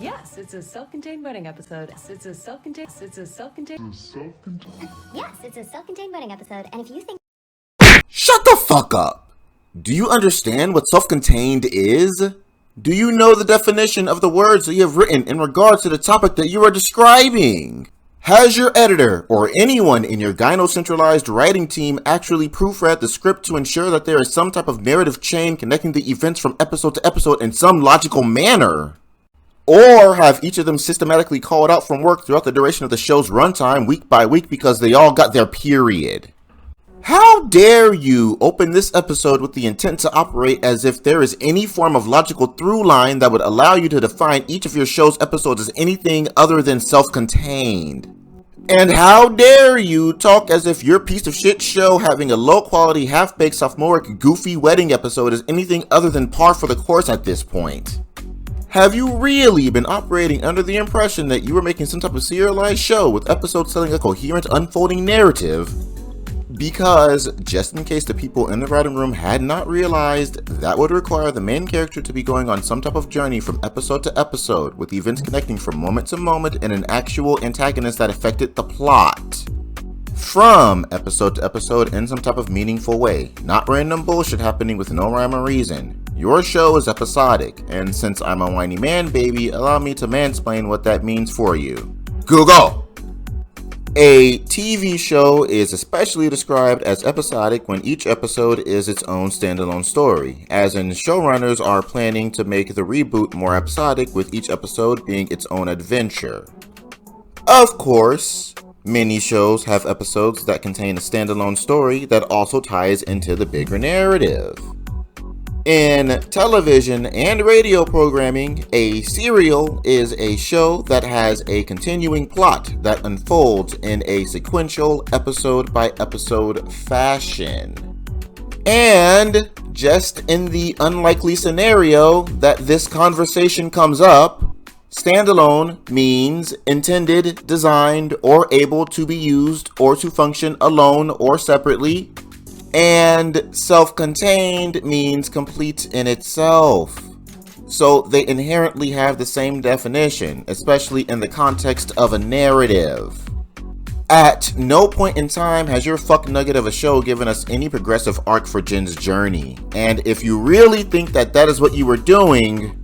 Yes, it's a self-contained wedding episode. Yes, it's a self-contained wedding episode, and if you think... Shut the fuck up! Do you understand what self-contained is? Do you know the definition of the words that you have written in regards to the topic that you are describing? Has your editor or anyone in your gyno-centralized writing team actually proofread the script to ensure that there is some type of narrative chain connecting the events from episode to episode in some logical manner? Or have each of them systematically called out from work throughout the duration of the show's runtime week by week because they all got their period? How dare you open this episode with the intent to operate as if there is any form of logical through line that would allow you to define each of your show's episodes as anything other than self-contained? And how dare you talk as if your piece of shit show having a low-quality, half-baked, sophomoric, goofy wedding episode is anything other than par for the course at this point? Have you really been operating under the impression that you were making some type of serialized show with episodes telling a coherent, unfolding narrative? Because, just in case the people in the writing room had not realized, that would require the main character to be going on some type of journey from episode to episode, with events connecting from moment to moment and an actual antagonist that affected the plot. From episode to episode in some type of meaningful way, not random bullshit happening with no rhyme or reason. Your show is episodic, and since I'm a whiny man baby, allow me to mansplain what that means for you. Google! A TV show is especially described as episodic when each episode is its own standalone story, as in showrunners are planning to make the reboot more episodic with each episode being its own adventure. Of course, many shows have episodes that contain a standalone story that also ties into the bigger narrative. In television and radio programming, a serial is a show that has a continuing plot that unfolds in a sequential episode-by-episode fashion. And just in the unlikely scenario that this conversation comes up, standalone means intended, designed, or able to be used or to function alone or separately. And self-contained means complete in itself. So they inherently have the same definition, especially in the context of a narrative. At no point in time has your fuck nugget of a show given us any progressive arc for Jin's journey. And if you really think that that is what you were doing,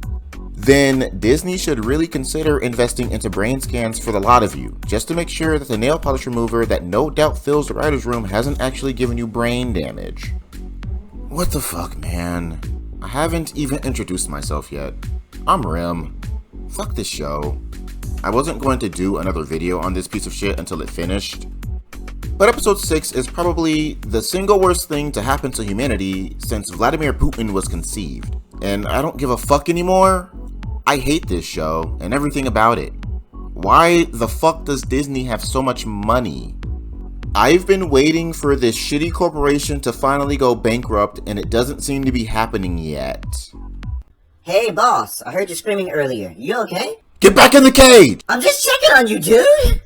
then Disney should really consider investing into brain scans for the lot of you, just to make sure that the nail polish remover that no doubt fills the writer's room hasn't actually given you brain damage. What the fuck, man? I haven't even introduced myself yet. I'm Rim. Fuck this show. I wasn't going to do another video on this piece of shit until it finished. But episode 6 is probably the single worst thing to happen to humanity since Vladimir Putin was conceived. And I don't give a fuck anymore. I hate this show and everything about it. Why the fuck does Disney have so much money? I've been waiting for this shitty corporation to finally go bankrupt and it doesn't seem to be happening yet. Hey boss, I heard you screaming earlier. You okay? Get back in the cage! I'm just checking on you, dude!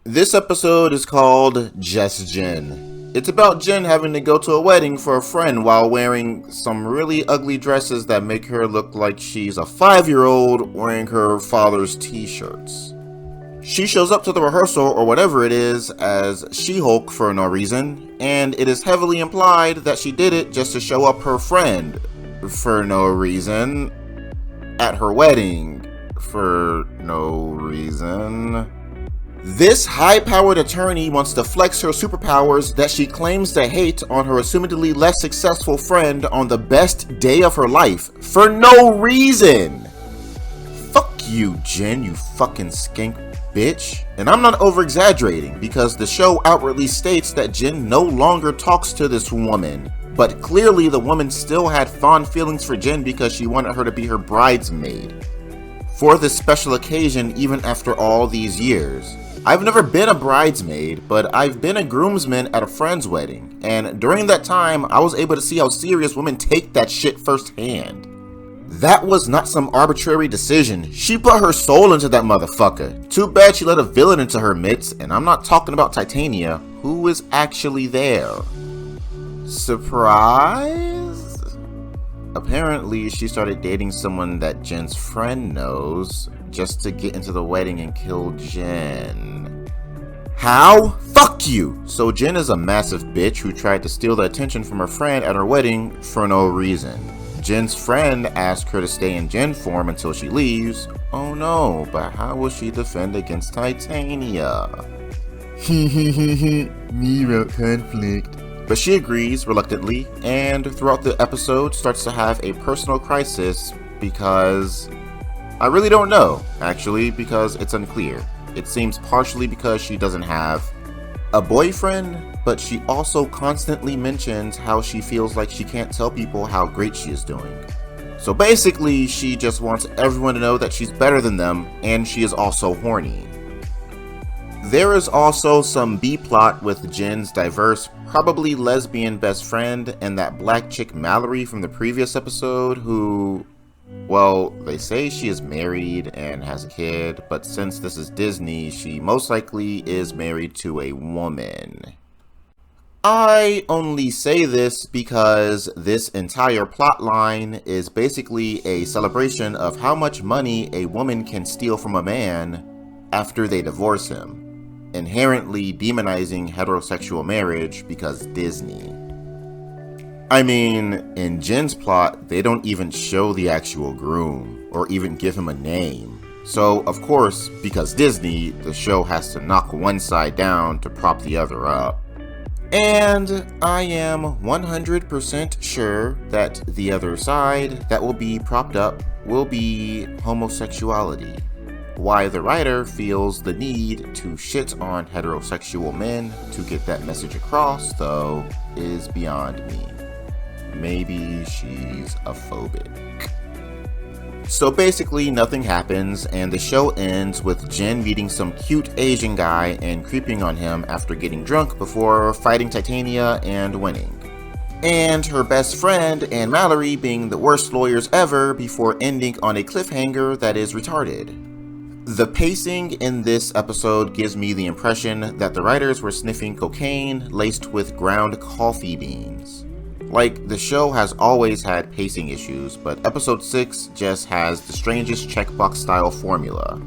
This episode is called Just Jin. It's about Jin having to go to a wedding for a friend while wearing some really ugly dresses that make her look like she's a 5-year-old wearing her father's t-shirts. She shows up to the rehearsal or whatever it is as SheHulk for no reason, and it is heavily implied that she did it just to show up her friend for no reason at her wedding for no reason. This high-powered attorney wants to flex her superpowers that she claims to hate on her assumedly less successful friend on the best day of her life for no reason. Fuck you, Jin, you fucking skink bitch. And I'm not over-exaggerating because the show outwardly states that Jin no longer talks to this woman. But clearly the woman still had fond feelings for Jin because she wanted her to be her bridesmaid for this special occasion even after all these years. I've never been a bridesmaid, but I've been a groomsman at a friend's wedding, and during that time, I was able to see how serious women take that shit firsthand. That was not some arbitrary decision. She put her soul into that motherfucker. Too bad she let a villain into her midst, and I'm not talking about Titania, who is actually there. Surprise? Apparently, she started dating someone that Jin's friend knows just to get into the wedding and kill Jin. How? Fuck you! So Jin is a massive bitch who tried to steal the attention from her friend at her wedding for no reason. Jin's friend asked her to stay in Jin form until she leaves. Oh no, but how will she defend against Titania? Me about conflict. But she agrees reluctantly, and throughout the episode starts to have a personal crisis because I really don't know, actually, because it's unclear. It seems partially because she doesn't have a boyfriend, but she also constantly mentions how she feels like she can't tell people how great she is doing. So basically, she just wants everyone to know that she's better than them, and she is also horny. There is also some B-plot with Jin's diverse, probably lesbian best friend and that black chick Mallory from the previous episode who, well, they say she is married and has a kid, but since this is Disney, she most likely is married to a woman. I only say this because this entire plotline is basically a celebration of how much money a woman can steal from a man after they divorce him, inherently demonizing heterosexual marriage because Disney. I mean, in Jin's plot, they don't even show the actual groom, or even give him a name. So, of course, because Disney, the show has to knock one side down to prop the other up. And I am 100% sure that the other side that will be propped up will be homosexuality. Why the writer feels the need to shit on heterosexual men to get that message across, though, is beyond me. Maybe she's a phobic. So basically, nothing happens, and the show ends with Jin meeting some cute Asian guy and creeping on him after getting drunk before fighting Titania and winning. And her best friend and Mallory being the worst lawyers ever before ending on a cliffhanger that is retarded. The pacing in this episode gives me the impression that the writers were sniffing cocaine laced with ground coffee beans. Like, the show has always had pacing issues, but episode 6 just has the strangest checkbox style formula.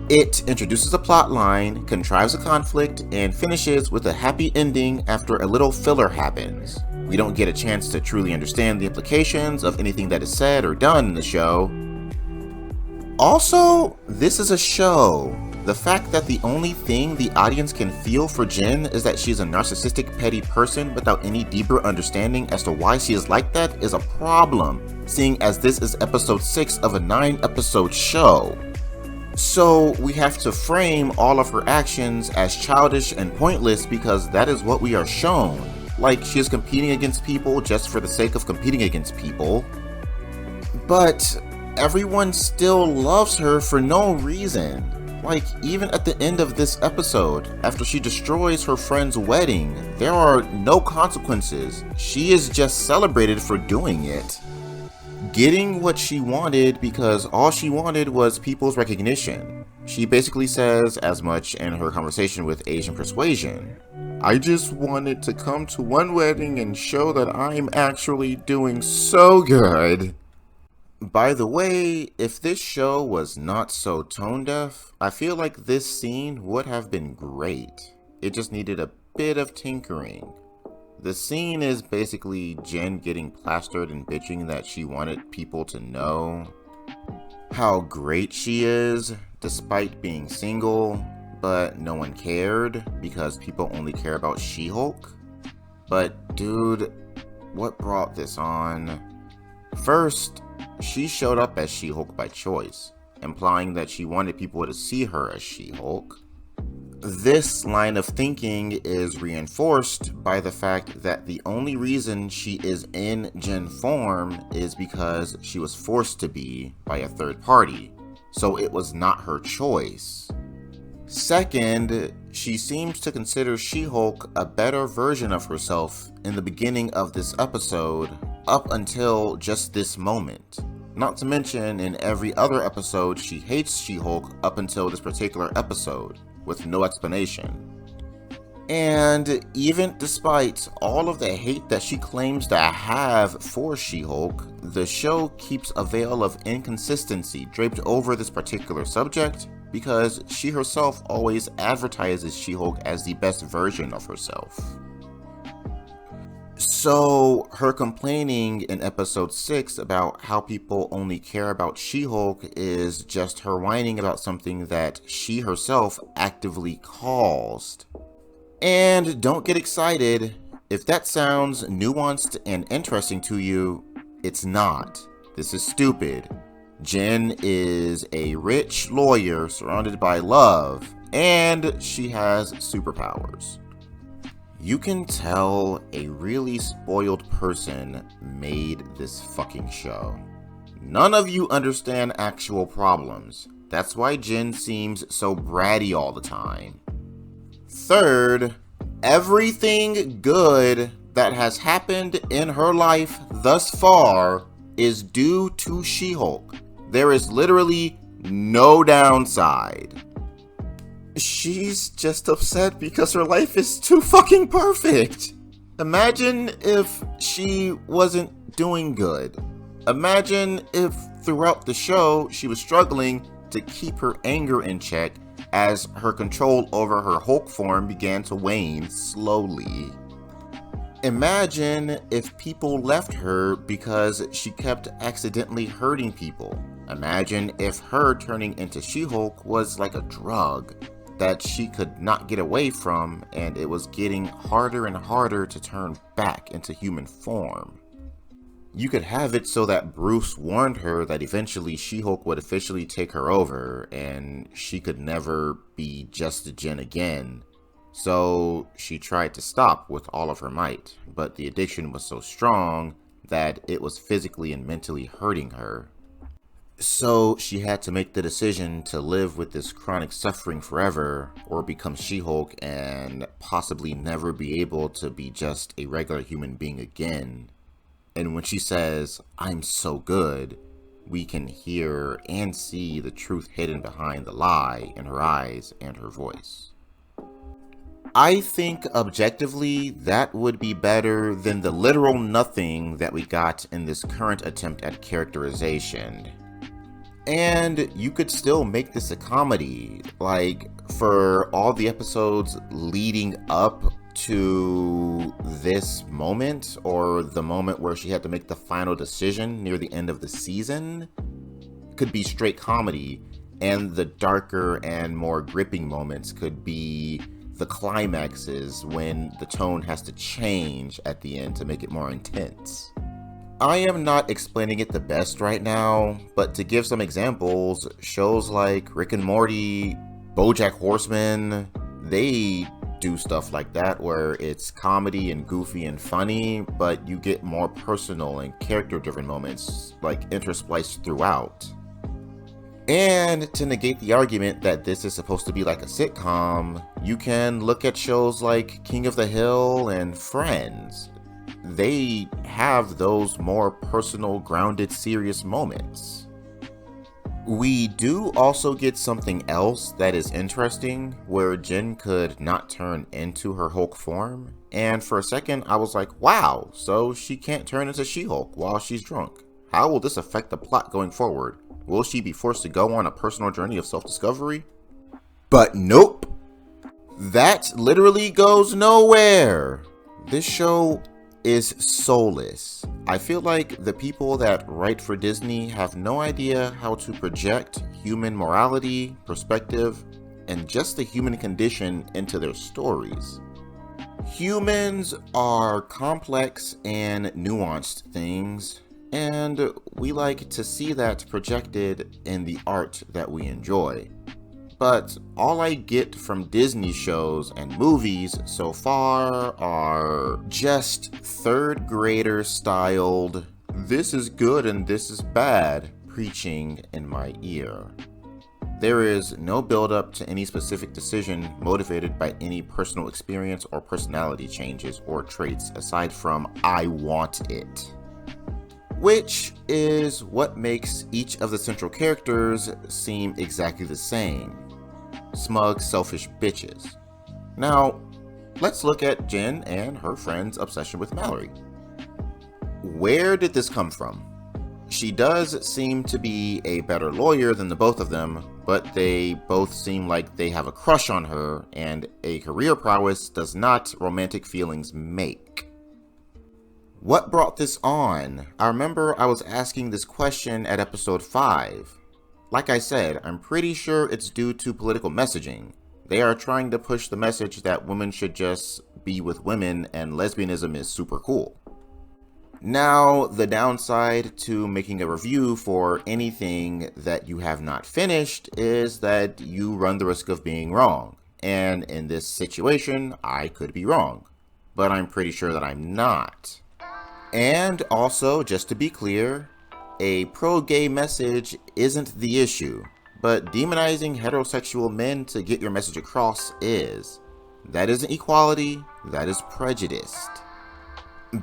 It introduces a plot line, contrives a conflict, and finishes with a happy ending after a little filler happens. We don't get a chance to truly understand the implications of anything that is said or done in the show. Also, this is a show. The fact that the only thing the audience can feel for Jin is that she's a narcissistic, petty person without any deeper understanding as to why she is like that is a problem, seeing as this is episode 6 of a 9-episode show. So we have to frame all of her actions as childish and pointless because that is what we are shown. Like, she is competing against people just for the sake of competing against people. But everyone still loves her for no reason. Like, even at the end of this episode, after she destroys her friend's wedding, there are no consequences. She is just celebrated for doing it. Getting what she wanted because all she wanted was people's recognition. She basically says as much in her conversation with Asian Persuasion. I just wanted to come to one wedding and show that I'm actually doing so good. By the way, if this show was not so tone deaf, I feel like this scene would have been great. It just needed a bit of tinkering. The scene is basically Jen getting plastered and bitching that she wanted people to know how great she is, despite being single, but no one cared because people only care about SheHulk. But dude, what brought this on? First, she showed up as SheHulk by choice, implying that she wanted people to see her as SheHulk. This line of thinking is reinforced by the fact that the only reason she is in Jin form is because she was forced to be by a third party, so it was not her choice. Second, she seems to consider SheHulk a better version of herself in the beginning of this episode, up until just this moment. Not to mention, in every other episode, she hates SheHulk up until this particular episode, with no explanation. And even despite all of the hate that she claims to have for She-Hulk, the show keeps a veil of inconsistency draped over this particular subject because she herself always advertises She-Hulk as the best version of herself. So her complaining in episode 6 about how people only care about She-Hulk is just her whining about something that she herself actively caused. And don't get excited. If that sounds nuanced and interesting to you, it's not. This is stupid. Jen is a rich lawyer surrounded by love, and she has superpowers. You can tell a really spoiled person made this fucking show. None of you understand actual problems. That's why Jen seems so bratty all the time. Third, everything good that has happened in her life thus far is due to She-Hulk. There is literally no downside. She's just upset because her life is too fucking perfect. Imagine if she wasn't doing good. Imagine if throughout the show she was struggling to keep her anger in check as her control over her Hulk form began to wane slowly. Imagine if people left her because she kept accidentally hurting people. Imagine if her turning into She-Hulk was like a drug that she could not get away from, and it was getting harder and harder to turn back into human form. You could have it so that Bruce warned her that eventually She-Hulk would officially take her over and she could never be just Jen again. So she tried to stop with all of her might, but the addiction was so strong that it was physically and mentally hurting her. So she had to make the decision to live with this chronic suffering forever, or become She-Hulk and possibly never be able to be just a regular human being again. And when she says, "I'm so good," we can hear and see the truth hidden behind the lie in her eyes and her voice. I think objectively that would be better than the literal nothing that we got in this current attempt at characterization. And you could still make this a comedy, like for all the episodes leading up to this moment, or the moment where she had to make the final decision near the end of the season, could be straight comedy, and the darker and more gripping moments could be the climaxes when the tone has to change at the end to make it more intense. I am not explaining it the best right now, but to give some examples, shows like Rick and Morty, BoJack Horseman, they do stuff like that where it's comedy and goofy and funny, but you get more personal and character-driven moments like interspliced throughout. And to negate the argument that this is supposed to be like a sitcom, you can look at shows like King of the Hill and Friends. They have those more personal, grounded, serious moments. We do also get something else that is interesting, where Jen could not turn into her Hulk form, and for a second I was like, wow, so she can't turn into She-Hulk while she's drunk. How will this affect the plot going forward? Will she be forced to go on a personal journey of self-discovery? But nope! That literally goes nowhere! This show is soulless. I feel like the people that write for Disney have no idea how to project human morality, perspective, and just the human condition into their stories. Humans are complex and nuanced things, and we like to see that projected in the art that we enjoy. But all I get from Disney shows and movies so far are just third grader styled, "this is good and this is bad" preaching in my ear. There is no build up to any specific decision motivated by any personal experience or personality changes or traits aside from "I want it." Which is what makes each of the central characters seem exactly the same. Smug, selfish bitches. Now, Let's look at Jen and her friend's obsession with Mallory. Where did this come from? She does seem to be a better lawyer than the both of them, but they both seem like they have a crush on her, and a career prowess does not romantic feelings make. What brought this on? I remember I was asking this question at episode 5. Like I said, I'm pretty sure it's due to political messaging. They are trying to push the message that women should just be with women and lesbianism is super cool. Now, the downside to making a review for anything that you have not finished is that you run the risk of being wrong. And in this situation, I could be wrong, but I'm pretty sure that I'm not. And also, just to be clear, a pro-gay message isn't the issue, but demonizing heterosexual men to get your message across is. That isn't equality, that is prejudiced.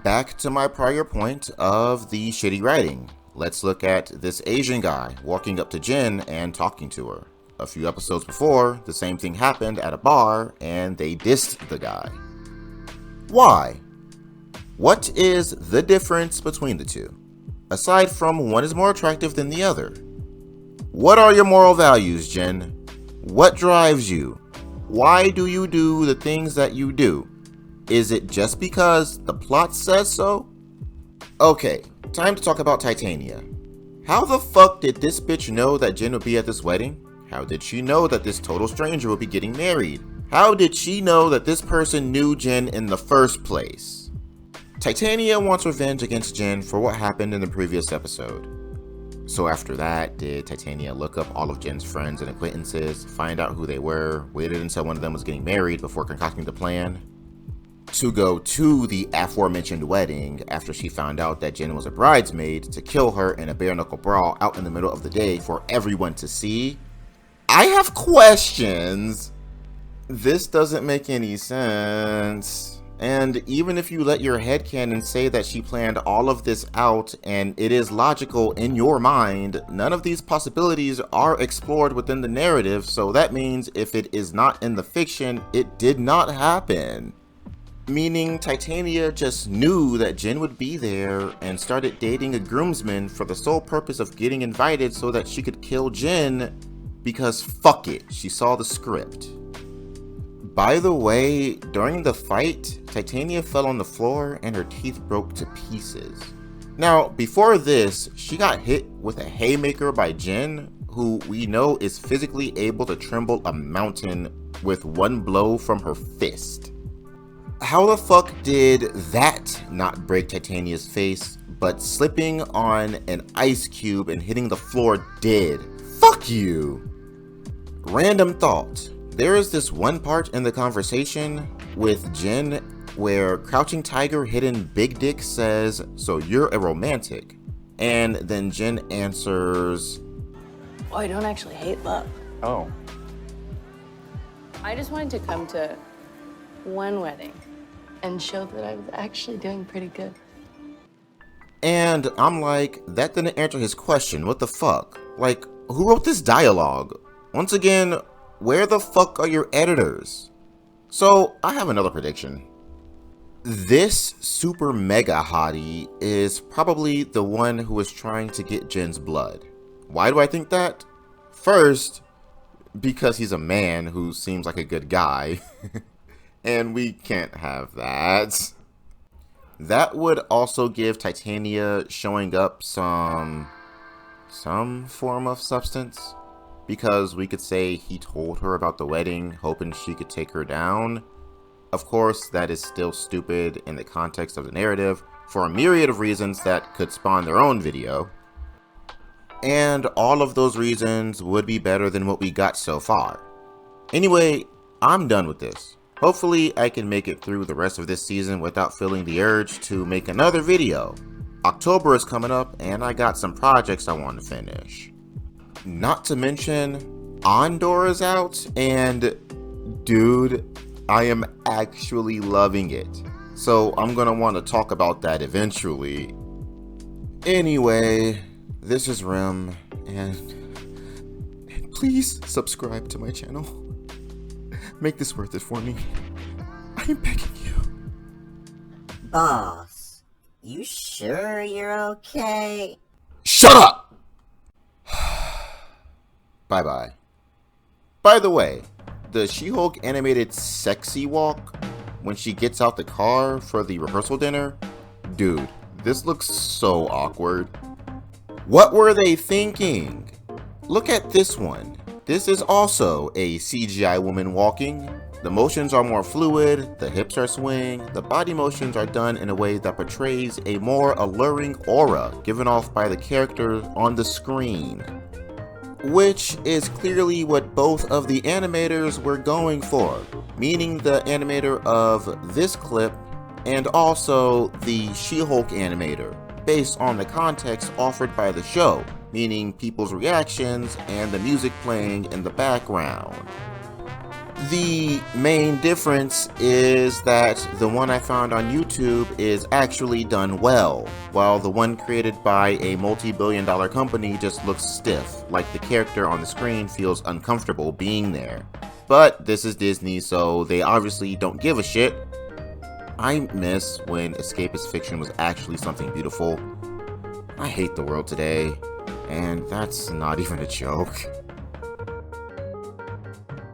Back to my prior point of the shitty writing. Let's look at this Asian guy walking up to Jen and talking to her. A few episodes before, the same thing happened at a bar and they dissed the guy. Why? What is the difference between the two? Aside from one is more attractive than the other. What are your moral values, Jen? What drives you? Why do you do the things that you do? Is it just because the plot says so? Okay, time to talk about Titania. How the fuck did this bitch know that Jen would be at this wedding? How did she know that this total stranger would be getting married? How did she know that this person knew Jen in the first place? Titania wants revenge against Jen for what happened in the previous episode. So after that, did Titania look up all of Jen's friends and acquaintances, find out who they were, waited until one of them was getting married before concocting the plan to go to the aforementioned wedding after she found out that Jen was a bridesmaid to kill her in a bare-knuckle brawl out in the middle of the day for everyone to see? I have questions. This doesn't make any sense. And even if you let your headcanon say that she planned all of this out and it is logical in your mind, none of these possibilities are explored within the narrative, so that means if it is not in the fiction, it did not happen. Meaning Titania just knew that Jen would be there and started dating a groomsman for the sole purpose of getting invited so that she could kill Jen because fuck it, she saw the script. By the way, during the fight, Titania fell on the floor and her teeth broke to pieces. Now, before this, she got hit with a haymaker by Jen, who we know is physically able to tremble a mountain with one blow from her fist. How the fuck did that not break Titania's face, but slipping on an ice cube and hitting the floor did? Fuck you! Random thought. There is this one part in the conversation with Jen where Crouching Tiger Hidden Big Dick says, "So you're a romantic?" And then Jen answers, Oh, I don't actually hate love. Oh. I just wanted to come to one wedding and show that I was actually doing pretty good. and I'm like, that didn't answer his question. What the fuck? Like, who wrote this dialogue? Once again, where the fuck are your editors? So, I have another prediction. This super mega hottie is probably the one who is trying to get Jen's blood. Why do I think that? First, because he's a man who seems like a good guy. And we can't have that. That would also give Titania showing up some form of substance. Because we could say he told her about the wedding, hoping she could take her down. Of course, that is still stupid in the context of the narrative, for a myriad of reasons that could spawn their own video. And all of those reasons would be better than what we got so far. Anyway, I'm done with this. Hopefully, I can make it through the rest of this season without feeling the urge to make another video. October is coming up, and I got some projects I want to finish. Not to mention, Andor is out, and dude, I am actually loving it. So I'm gonna want to talk about that eventually. Anyway, this is Rim, and please subscribe to my channel. Make this worth it for me. I I'm begging you. Boss, you sure you're okay? Shut up! Bye-bye. By the way, the She-Hulk animated sexy walk when she gets out the car for the rehearsal dinner? Dude, this looks so awkward. What were they thinking? Look at this one. This is also a CGI woman walking. The motions are more fluid, the hips are swaying, the body motions are done in a way that portrays a more alluring aura given off by the character on the screen. Which is clearly what both of the animators were going for, meaning the animator of this clip and also the She-Hulk animator, based on the context offered by the show, meaning people's reactions and the music playing in the background. The main difference is that the one I found on YouTube is actually done well, while the one created by a multi-billion-dollar company just looks stiff, like the character on the screen feels uncomfortable being there. But this is Disney, so they obviously don't give a shit. I miss when escapist fiction was actually something beautiful. I hate the world today, and that's not even a joke.